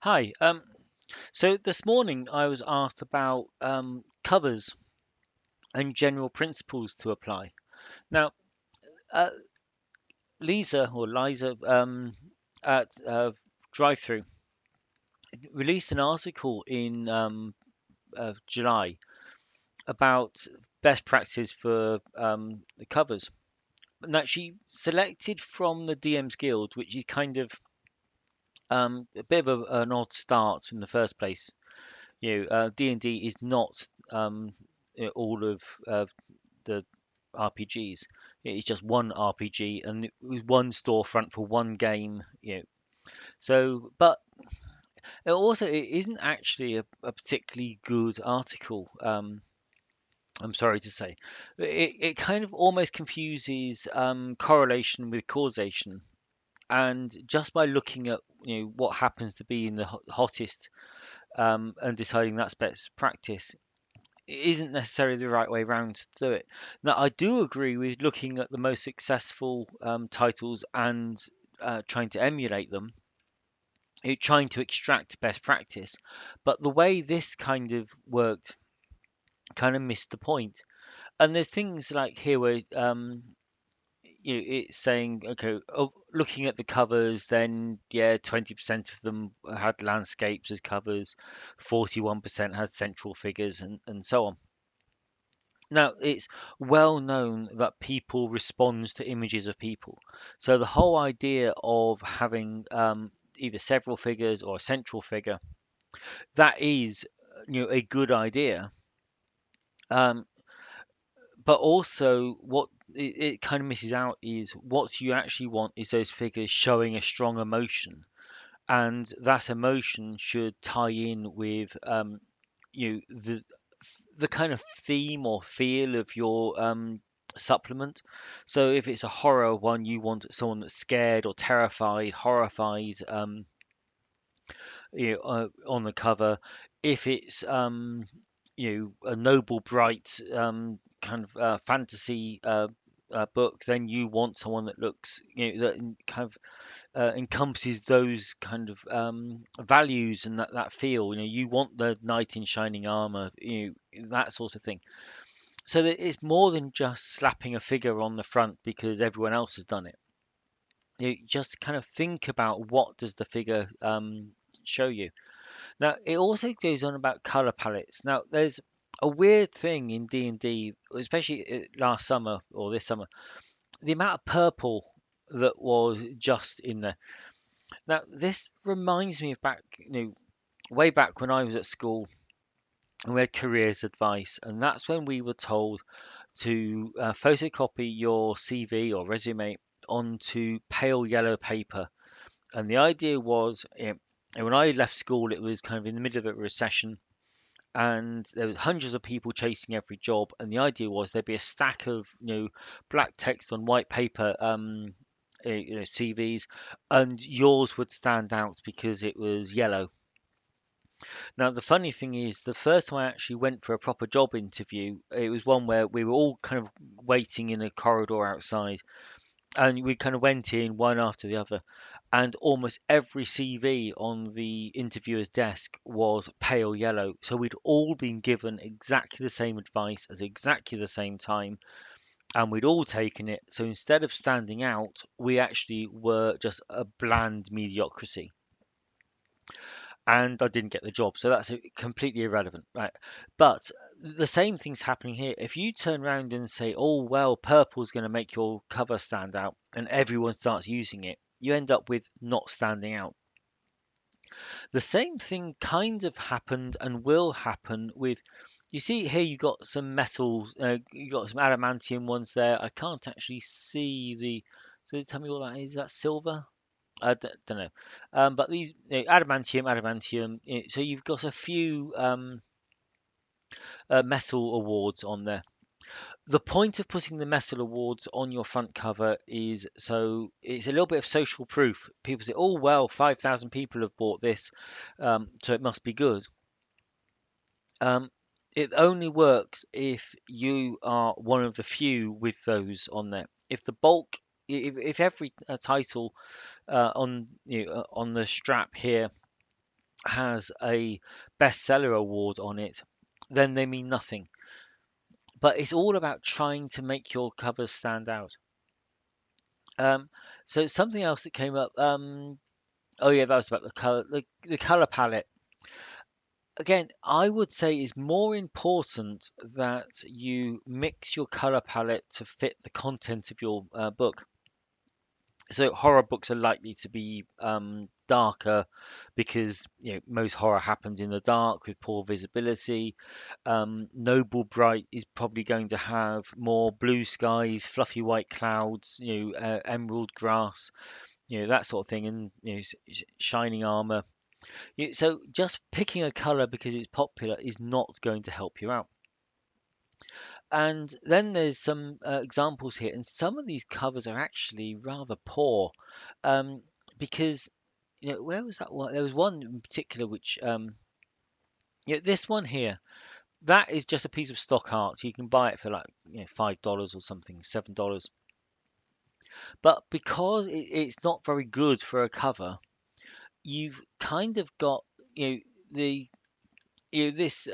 Hi. So this morning I was asked about covers and general principles to apply. Now, uh, Lisa or Liza at DriveThru released an article in July about best practices for the covers. Now, she selected from the DM's Guild, which is kind of a bit of an odd start in the first place. D&D is not all of the RPGs. It's just one RPG and one storefront for one game. But it isn't actually a particularly good article. I'm sorry to say, it kind of almost confuses correlation with causation. And just by looking at what happens to be in the hottest and deciding that's best practice, it isn't necessarily the right way round to do it. Now, I do agree with looking at the most successful titles and trying to emulate them, trying to extract best practice. But the way this kind of worked kind of missed the point. And there's things like here where it's saying, okay, looking at the covers, then yeah, 20% of them had landscapes as covers, 41% had central figures, and so on. Now, it's well known that people respond to images of people. So the whole idea of having either several figures or a central figure, that is, a good idea. Um, but also, what it kind of misses out is what you actually want is those figures showing a strong emotion, and that emotion should tie in with the kind of theme or feel of your supplement. So if it's a horror one, you want someone that's scared or terrified, horrified, on the cover. If it's a noble, bright kind of fantasy book, then you want someone that looks that kind of encompasses those kind of values and that feel. You want the knight in shining armor, that sort of thing. So that it's more than just slapping a figure on the front because everyone else has done it. You just kind of think about what does the figure show you. Now, it also goes on about color palettes. Now, there's a weird thing in D&D, especially last summer or this summer, the amount of purple that was just in there. Now, this reminds me of way back when I was at school and we had careers advice, and that's when we were told to photocopy your CV or resume onto pale yellow paper. And the idea was, when I left school, it was kind of in the middle of a recession, and there was hundreds of people chasing every job. And the idea was there'd be a stack of black text on white paper, CVs, and yours would stand out because it was yellow. Now, the funny thing is, the first time I actually went for a proper job interview, it was one where we were all kind of waiting in a corridor outside, and we kind of went in one after the other, and almost every CV on the interviewer's desk was pale yellow. So we'd all been given exactly the same advice at exactly the same time, and we'd all taken it. So instead of standing out, we actually were just a bland mediocrity, and I didn't get the job. So that's completely irrelevant, right? But the same thing's happening here. If you turn around and say, "Oh well, purple's going to make your cover stand out," and everyone starts using it, you end up with not standing out. The same thing kind of happened and will happen with. You see here, you got some metals. You got some adamantium ones there. I can't actually see the. So tell me what that is. Is that silver? I don't know. But these adamantium. So you've got a few metal awards on there. The point of putting the metal awards on your front cover is so it's a little bit of social proof. People say, "Oh well, 5,000 people have bought this, so it must be good." Um, it only works if you are one of the few with those on there. If the bulk, if every title on on the strap here has a bestseller award on it, then they mean nothing. But it's all about trying to make your covers stand out. Um, so something else that came up. Oh yeah, that was about the color, the color palette. Again, I would say it's more important that you mix your color palette to fit the content of your book. So horror books are likely to be darker because most horror happens in the dark with poor visibility. Noble Bright is probably going to have more blue skies, fluffy white clouds, emerald grass, that sort of thing, and shining armor. So just picking a color because it's popular is not going to help you out. And then there's some examples here, and some of these covers are actually rather poor, um, because where was that one? There was one in particular which this one here, that is just a piece of stock art. So you can buy it for like $5 or something, $7. But because it's not very good for a cover, you've kind of got the this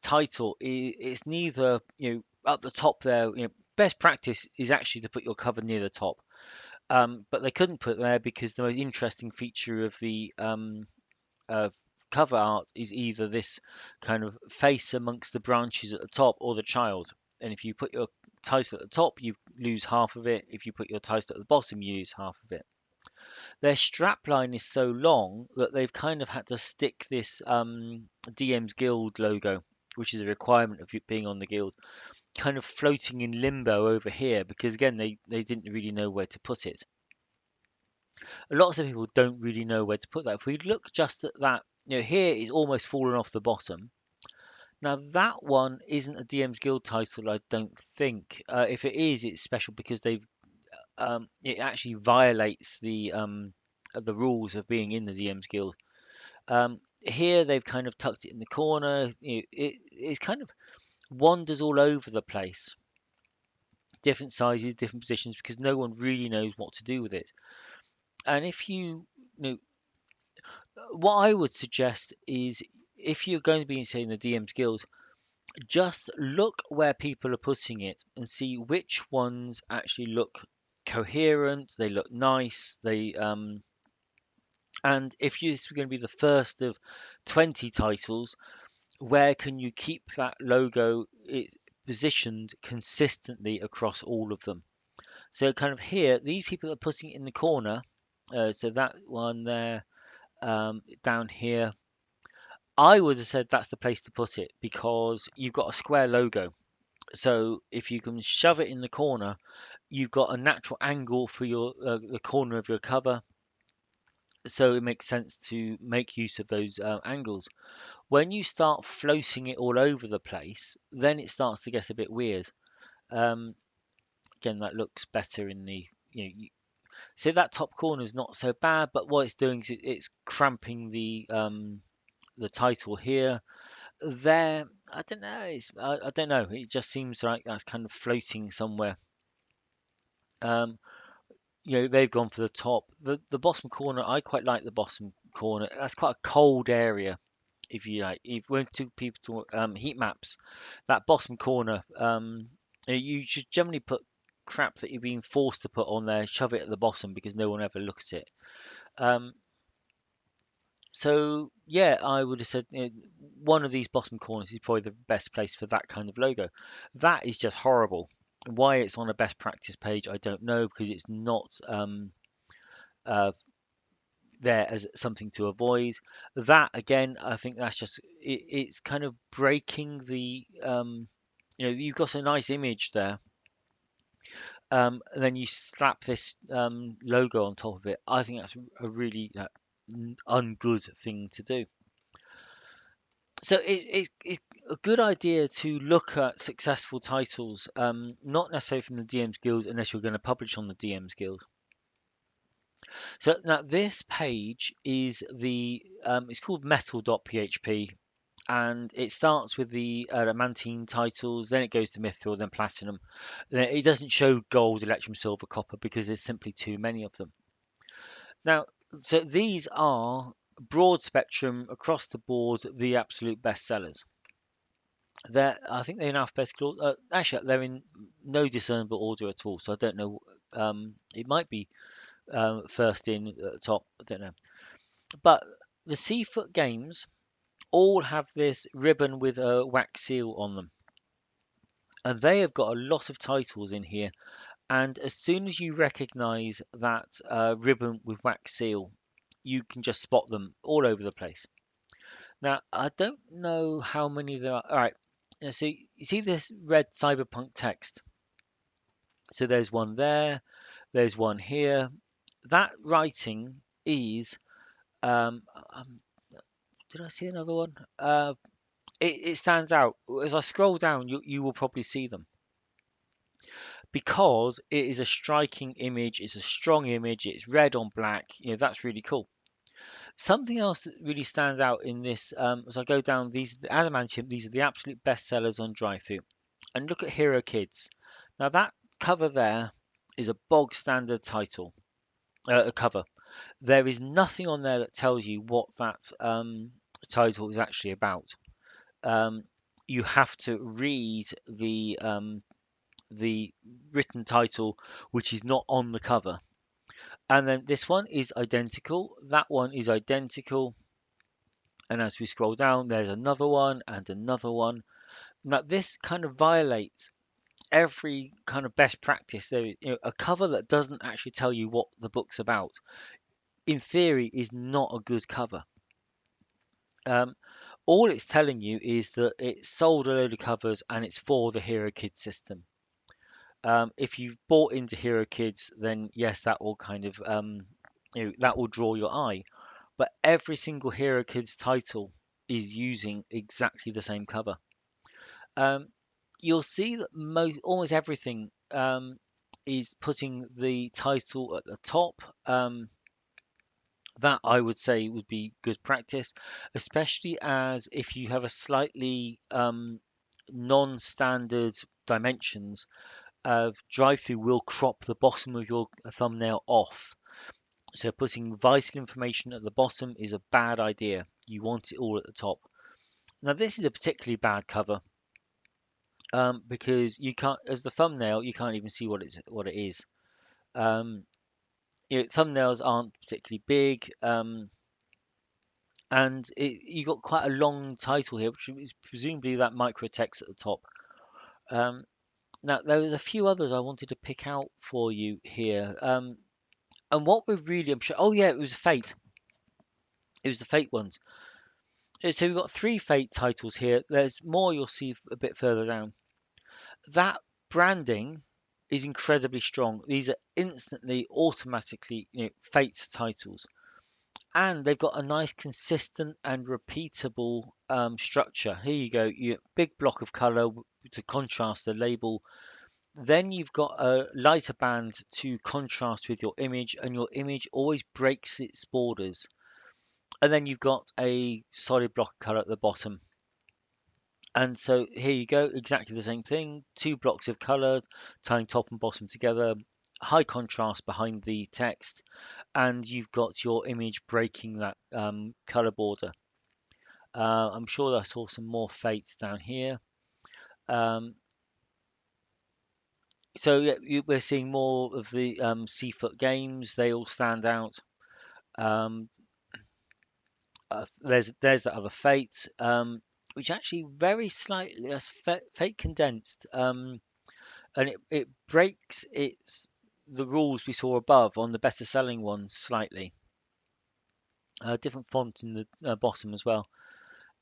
title it's neither up the top there. Best practice is actually to put your cover near the top, but they couldn't put it there because the most interesting feature of the cover art is either this kind of face amongst the branches at the top or the child. And if you put your title at the top, you lose half of it. If you put your title at the bottom, you lose half of it. Their strap line is so long that they've kind of had to stick this DM's Guild logo, which is a requirement of it being on the guild, kind of floating in limbo over here because again they didn't really know where to put it. Lots of people don't really know where to put that. If we look just at that, here it's almost fallen off the bottom. Now that one isn't a DM's Guild title, I don't think. If it is, it's special because it actually violates the rules of being in the DM's Guild. Here they've kind of tucked it in the corner. It's kind of wanders all over the place, different sizes, different positions, because no one really knows what to do with it. And if you know, what I would suggest is if you're going to be in the DM's Guild, just look where people are putting it and see which ones actually look coherent, they look nice, and if this is going to be the first of 20 titles, where can you keep that logo it's positioned consistently across all of them? So kind of here, these people are putting it in the corner. So that one there, down here, I would have said that's the place to put it because you've got a square logo. So if you can shove it in the corner, you've got a natural angle for your the corner of your cover. So it makes sense to make use of those angles. When you start floating it all over the place, then it starts to get a bit weird. Um, Again, that looks better in the so that top corner is not so bad, but what it's doing is it's cramping the title here. There, I don't know. I don't know. It just seems like that's kind of floating somewhere. Um, they've gone for the top. The bottom corner, I quite like the bottom corner. That's quite a cold area. If you like, if when two people to heat maps, that bottom corner, you should generally put crap that you're being forced to put on there, shove it at the bottom because no one ever looks at it. Um, so yeah, I would have said one of these bottom corners is probably the best place for that kind of logo. That is just horrible. Why it's on a best practice page, I don't know because it's not uh, there as something to avoid. That again, I think that's just it's kind of breaking the you've got a nice image there. And then you slap this logo on top of it. I think that's a really ungood thing to do. So it's a good idea to look at successful titles, not necessarily from the DM's Guild unless you're going to publish on the DM's Guild. So now this page is it's called metal.php and it starts with the adamantine titles, then it goes to mithril, then platinum. Then it doesn't show gold, electrum, silver, copper because there's simply too many of them. Now, so these are broad spectrum across the board, the absolute bestsellers. I think they're in alphabetical. Actually, they're in no discernible order at all. So I don't know. It might be first in at the top. I don't know. But the Seafoot games all have this ribbon with a wax seal on them, and they have got a lot of titles in here. And as soon as you recognise that ribbon with wax seal, you can just spot them all over the place. Now, I don't know how many there are. All right. So you see this red cyberpunk text. So there's one there. There's one here. That writing is. Um, um, did I see another one? It stands out. As I scroll down, you will probably see them because it is a striking image. It's a strong image. It's red on black. That's really cool. Something else that really stands out in this, as I go down, these adamantium. These are the absolute best sellers on DriveThru. And look at Hero Kids. Now that cover there is a bog standard title, a cover. There is nothing on there that tells you what that title is actually about. Um, you have to read the written title, which is not on the cover. And then this one is identical. That one is identical. And as we scroll down, there's another one and another one. Now this kind of violates every kind of best practice. There is, a cover that doesn't actually tell you what the book's about, in theory, is not a good cover. Um, all it's telling you is that it sold a load of covers and it's for the Hero Kids system. If you've bought into Hero Kids, then yes, that will kind of that will draw your eye. But every single Hero Kids title is using exactly the same cover. Um, you'll see that almost everything is putting the title at the top. That I would say would be good practice, especially as if you have a slightly non-standard dimensions. DriveThru will crop the bottom of your thumbnail off. So putting vital information at the bottom is a bad idea. You want it all at the top. Now this is a particularly bad cover because you can't, as the thumbnail, you can't even see what it is. Um, thumbnails aren't particularly big, and you got quite a long title here, which is presumably that micro text at the top. Um, Now there was a few others I wanted to pick out for you here, and what we're really, I'm sure. Oh yeah, it was Fate. It was the Fate ones. So we've got three Fate titles here. There's more you'll see a bit further down. That branding is incredibly strong. These are instantly, automatically, Fate titles, and they've got a nice, consistent and repeatable structure. Here you go, big block of color to contrast the label. Then you've got a lighter band to contrast with your image, and your image always breaks its borders. And then you've got a solid block of color at the bottom. And so here you go, exactly the same thing. Two blocks of color, tying top and bottom together, high contrast behind the text, and you've got your image breaking that color border. I'm sure I saw some more fates down here. Um, so yeah, we're seeing more of the Seafoot games. They all stand out. Um, there's that other fate, which actually very slightly fate condensed. And it breaks the rules we saw above on the better selling ones slightly. Different font in the bottom as well.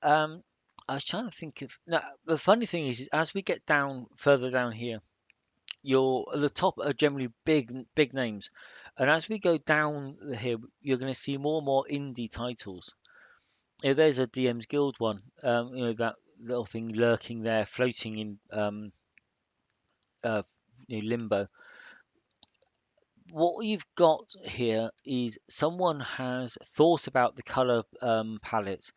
Um, I was trying to think of now. The funny thing is as we get down further down here, at the top are generally big names, and as we go down here, you're going to see more and more indie titles. There's a DM's Guild one. That little thing lurking there, floating in uh, limbo. What you've got here is someone has thought about the color palette.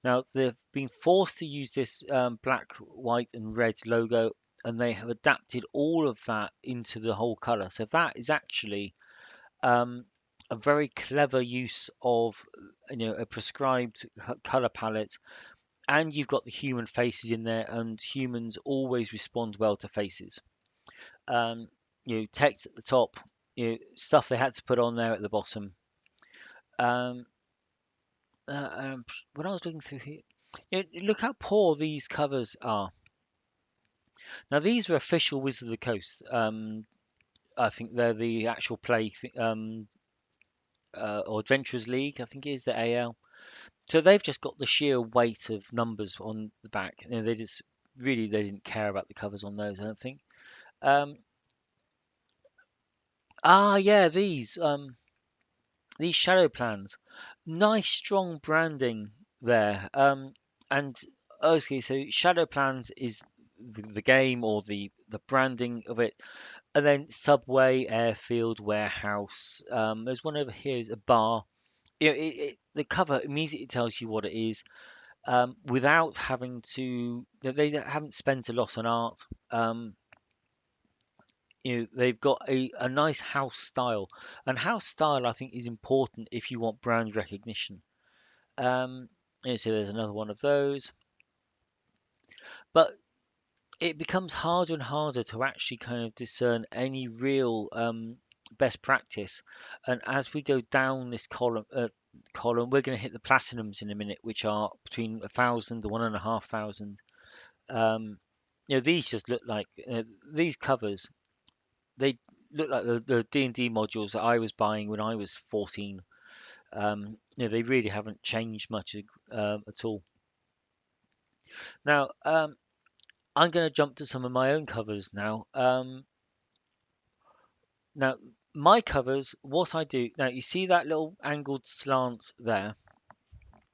Now they've been forced to use this black, white, and red logo, and they have adapted all of that into the whole color. So that is actually um, a very clever use of a prescribed color palette, and you've got the human faces in there, and humans always respond well to faces. Um, text at the top, stuff they had to put on there at the bottom. Um, when I was looking through here, look how poor these covers are. Now these are official Wizards of the Coast. I think they're the actual or Adventurers League. I think it is the AL. So they've just got the sheer weight of numbers on the back. They just really they didn't care about the covers on those. I don't think. Um, yeah, these shadow plans, nice strong branding there. And okay, so shadow plans is the game or the branding of it, and then subway, airfield, warehouse. There's one over here is a bar. The cover immediately tells you what it is, without having to. They haven't spent a lot on art. Um, they've got a nice house style, and house style I think is important if you want brand recognition. So there's another one of those, but it becomes harder and harder to actually kind of discern any real best practice. And as we go down this column, we're going to hit the platinums in a minute, which are between 1,000 to 1,500. These just look like these covers. They look like the D&D modules that I was buying when I was 14. They really haven't changed much at all. Now, I'm going to jump to some of my own covers now. Now, my covers, what I do now, you see that little angled slant there.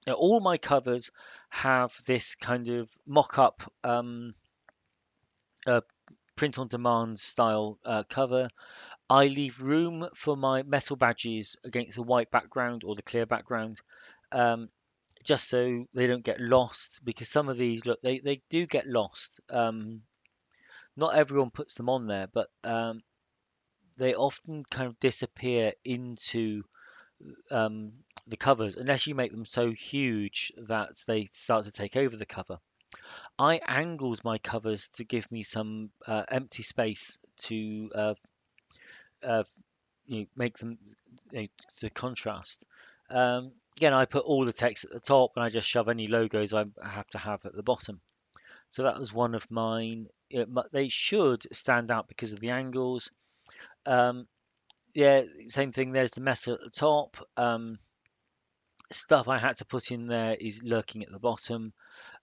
Now, all my covers have this kind of mock-up uh, print-on-demand style cover. I leave room for my metal badges against the white background or the clear background, um, just so they don't get lost. Because some of these, look, they do get lost. Not everyone puts them on there, but they often kind of disappear into um, the covers unless you make them so huge that they start to take over the cover. I angled my covers to give me some empty space to uh, make them to contrast. Again, I put all the text at the top and I just shove any logos I have to have at the bottom. So that was one of mine. They should stand out because of the angles. Um, yeah, same thing. There's the metal at the top. Stuff I had to put in there is lurking at the bottom.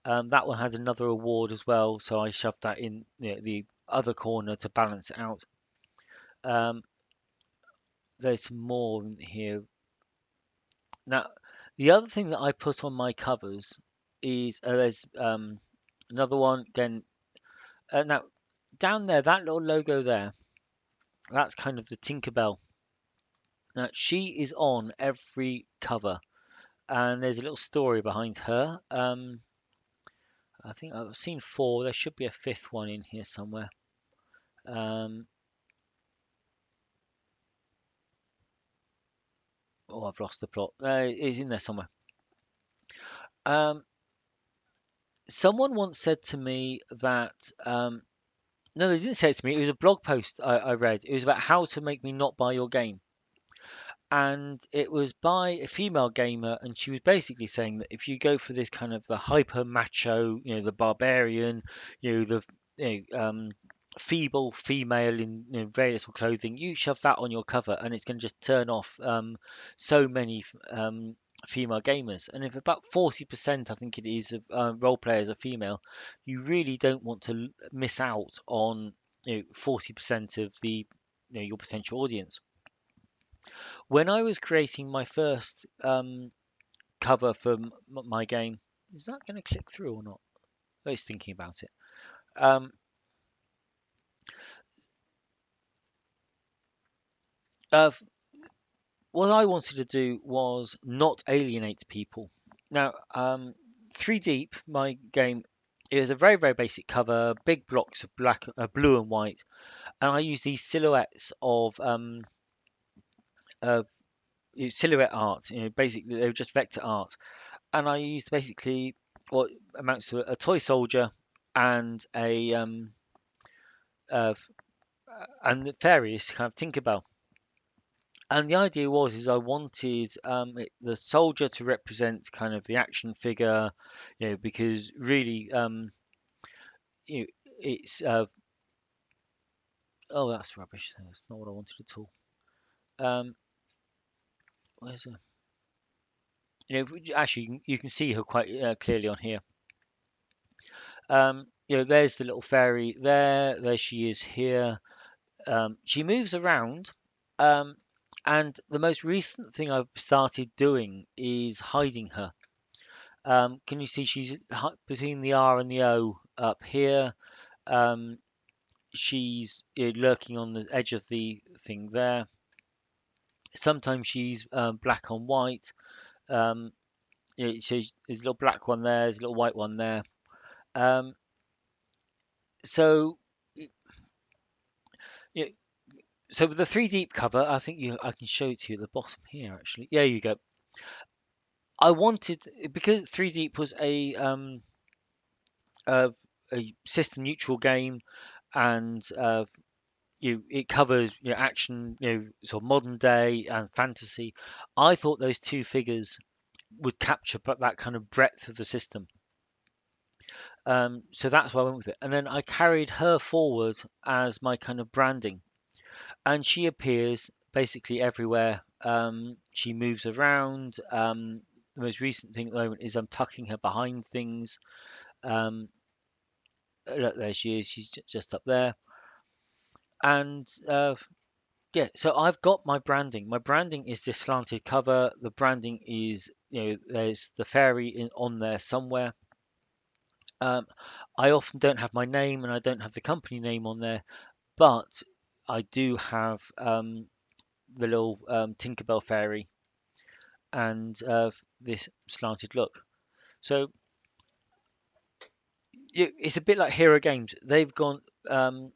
That one has another award as well, so I shoved that in the other corner to balance it out. Um, there's some more in here. Now, the other thing that I put on my covers is there's another one again. Now, down there, that little logo there, that's kind of the Tinkerbell. Now, she is on every cover, and there's a little story behind her. I think I've seen four. There should be a fifth one in here somewhere. Um, oh, I've lost the plot. It is in there somewhere. Um, someone once said to me that no, they didn't say it to me. It was a blog post I read. It was about how to make me not buy your game, and it was by a female gamer, and she was basically saying that if you go for this kind of the hyper macho, the barbarian, the feeble female in very little clothing, you shove that on your cover, and it's going to just turn off so many female gamers. And if about 40%, I think it is, of role players are female, you really don't want to miss out on 40% of the your potential audience. When I was creating my first cover for my game, is that going to click through or not? I was thinking about it. Um, uh, what I wanted to do was not alienate people. Now, 3 Deep, my game, is a very, very basic cover, big blocks of blue and white, and I use these silhouettes of silhouette art. Basically they were just vector art, and I used basically what amounts to a toy soldier and a and the fairies kind of Tinkerbell. And the idea is I wanted the soldier to represent kind of the action figure, because really, you know, it's oh, that's rubbish. That's not what I wanted at all. Um, where's the, actually, you can see her quite clearly on here. There's the little fairy there. There she is here. She moves around. Um, and the most recent thing I've started doing is hiding her. Can you see she's between the R and the O up here? Um, she's lurking on the edge of the thing there. Sometimes she's black on white. Um, there's a little black one there. There's a little white one there. Um, so, yeah, so with the three deep cover, I can show it to you at the bottom here. Actually, there you go. I wanted because three deep was a, a system neutral game, and it covers action, sort of modern day and fantasy. I thought those two figures would capture that kind of breadth of the system. So that's why I went with it. And then I carried her forward as my kind of branding, and she appears basically everywhere. She moves around. The most recent thing at the moment is I'm tucking her behind things. Um, Look, there she is. She's just up there. And yeah, so I've got my branding. My branding is this slanted cover. The branding is, there's the fairy on there somewhere. Um, I often don't have my name and I don't have the company name on there, but I do have the little Tinkerbell fairy and this slanted look. So it's a bit like Hero Games. They've gone, was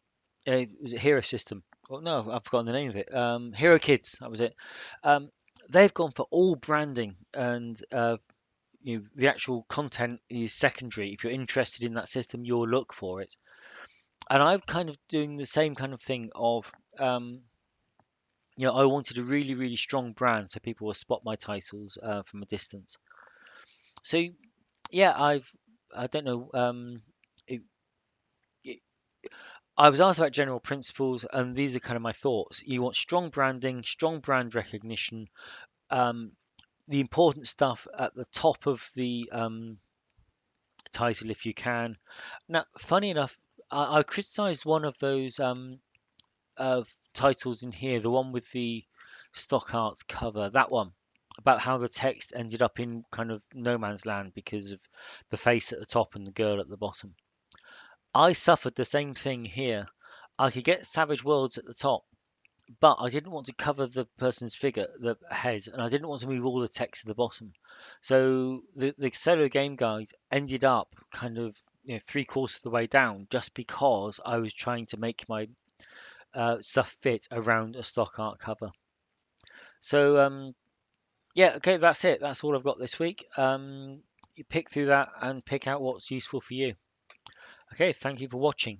it Hero System? Oh no, I've forgotten the name of it. Hero Kids, that was it. Um, they've gone for all branding, and the actual content is secondary. If you're interested in that system, you'll look for it. And I'm kind of doing the same kind of thing of, um, I wanted a really, really strong brand so people will spot my titles from a distance. So yeah, I don't know. It, it, I was asked about general principles, and these are kind of my thoughts. You want strong branding, strong brand recognition, um, the important stuff at the top of the title if you can. Now, funny enough, I criticised one of those titles in here, the one with the stock art cover, that one, about how the text ended up in kind of no man's land because of the face at the top and the girl at the bottom. I suffered the same thing here. I could get Savage Worlds at the top, but I didn't want to cover the person's figure, the head, and I didn't want to move all the text to the bottom. So the solo game guide ended up kind of three-quarters of the way down just because I was trying to make my stuff fit around a stock art cover. So yeah, okay, that's it. That's all I've got this week. You pick through that and pick out what's useful for you. Okay, thank you for watching.